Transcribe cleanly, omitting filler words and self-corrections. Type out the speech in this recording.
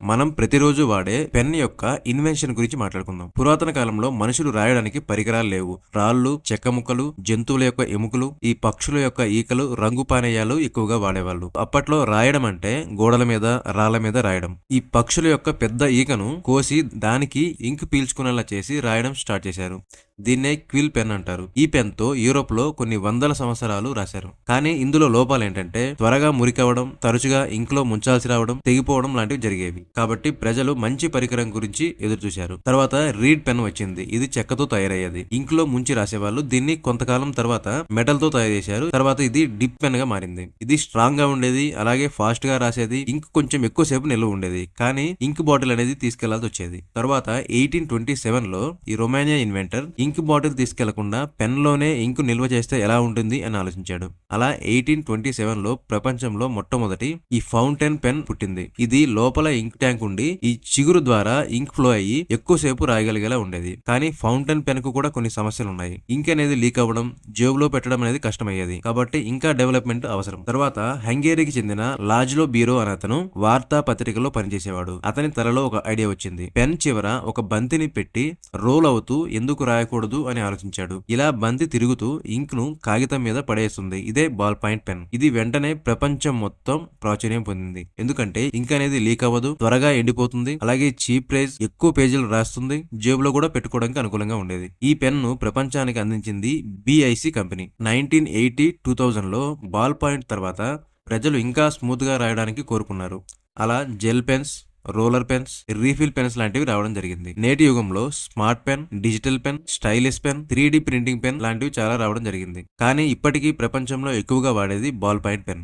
మనం ప్రతిరోజు వాడే పెన్ యొక్క ఇన్వెన్షన్ గురించి మాట్లాడుకుందాం. పురాతన కాలంలో మనుషులు రాయడానికి పరికరాలు లేవు. రాళ్ళు, చెక్క ముక్కలు, జంతువుల యొక్క ఎముకలు, ఈ పక్షుల యొక్క ఈకలు, రంగు పానీయాలు ఎక్కువగా వాడేవాళ్ళు. అప్పట్లో రాయడం అంటే గోడల మీద, రాళ్ల మీద రాయడం. ఈ పక్షుల యొక్క పెద్ద ఈకను కోసి దానికి ఇంక్ పీల్చుకునేలా చేసి రాయడం స్టార్ట్ చేశారు. దీన్నే క్విల్ పెన్ అంటారు. ఈ పెన్ తో యూరోప్ లో కొన్ని వందల సంవత్సరాలు రాశారు. కానీ ఇందులో లోపాలు ఏంటంటే త్వరగా మురికవడం, తరచుగా ఇంక్ లో ముంచాల్సి రావడం, తెగిపోవడం లాంటివి జరిగేవి. కాబట్టి ప్రజలు మంచి పరికరం గురించి ఎదురు చూశారు. తర్వాత రీడ్ పెన్ వచ్చింది. ఇది చెక్కతో తయారయ్యేది. ఇంక్ లో ముంచి రాసేవాళ్ళు. దీన్ని కొంతకాలం తర్వాత మెటల్ తో తయారు చేశారు. తర్వాత ఇది డిప్ పెన్ గా మారింది. ఇది స్ట్రాంగ్ గా ఉండేది, అలాగే ఫాస్ట్ గా రాసేది. ఇంక్ కొంచెం ఎక్కువసేపు నిల్వ ఉండేది, కానీ ఇంక్ బాటిల్ అనేది తీసుకెళ్లాల్సి వచ్చేది. తర్వాత 1827 లో ఈ రొమానియా ఇన్వెంటర్ ఇంక్ బాటిల్ తీసుకెళ్లకుండా పెన్ లోనే ఇంక్ నిల్వ చేస్తే ఎలా ఉంటుంది అని ఆలోచించాడు. అలా 1827 లో ప్రపంచంలో మొట్టమొదటి ఈ ఫౌంటైన్ పెన్ పుట్టింది. ఇది లోపల ఇంక్ ట్యాంక్ ఉండి ఈ చిగురు ద్వారా ఇంక్ ఫ్లో అయ్యి ఎక్కువసేపు రాయగలిగేలా ఉండేది. కానీ ఫౌంటైన్ పెన్ కు కూడా కొన్ని సమస్యలు ఉన్నాయి. ఇంక్ అనేది లీక్ అవ్వడం, జేబులో పెట్టడం అనేది కష్టమయ్యేది. కాబట్టి ఇంకా డెవలప్మెంట్ అవసరం. తర్వాత హంగేరీకి చెందిన లాజ్లో బీరో అనే అతను వార్తా పత్రికలో పనిచేసేవాడు. అతని తలలో ఒక ఐడియా వచ్చింది. పెన్ చివర ఒక బంతిని పెట్టి రోల్ అవుతూ ఎందుకు రాయకూడదు అని ఆలోచించాడు. ఇలా బంతి తిరుగుతూ ఇంక్ ను కాగితం మీద పడేస్తుంది. ఇదే బాల్ పాయింట్ పెన్. ఇది వెంటనే ప్రపంచం మొత్తం ప్రాచుర్యం పొందింది. ఎందుకంటే ఇంక్ అనేది లీక్ అవ్వదు, త్వరగా ఎండిపోతుంది, అలాగే చీప్ ప్రైస్, ఎక్కువ పేజీలు రాస్తుంది, జేబులో కూడా పెట్టుకోవడానికి అనుకూలంగా ఉండేది. ఈ పెన్ ను ప్రపంచానికి అందించింది BIC కంపెనీ. 1980-2000 లో బాల్ పాయింట్ తర్వాత ప్రజలు ఇంకా స్మూత్ గా రాయడానికి కోరుకున్నారు. అలా gel pens, roller pens, refill pens లాంటివి రావడం జరిగింది. నేటి యుగంలో smart pen, digital pen, stylish pen, 3D printing pen లాంటివి చాలా రావడం జరిగింది. కానీ ఇప్పటికీ ప్రపంచంలో ఎక్కువగా వాడేది బాల్ పాయింట్ పెన్.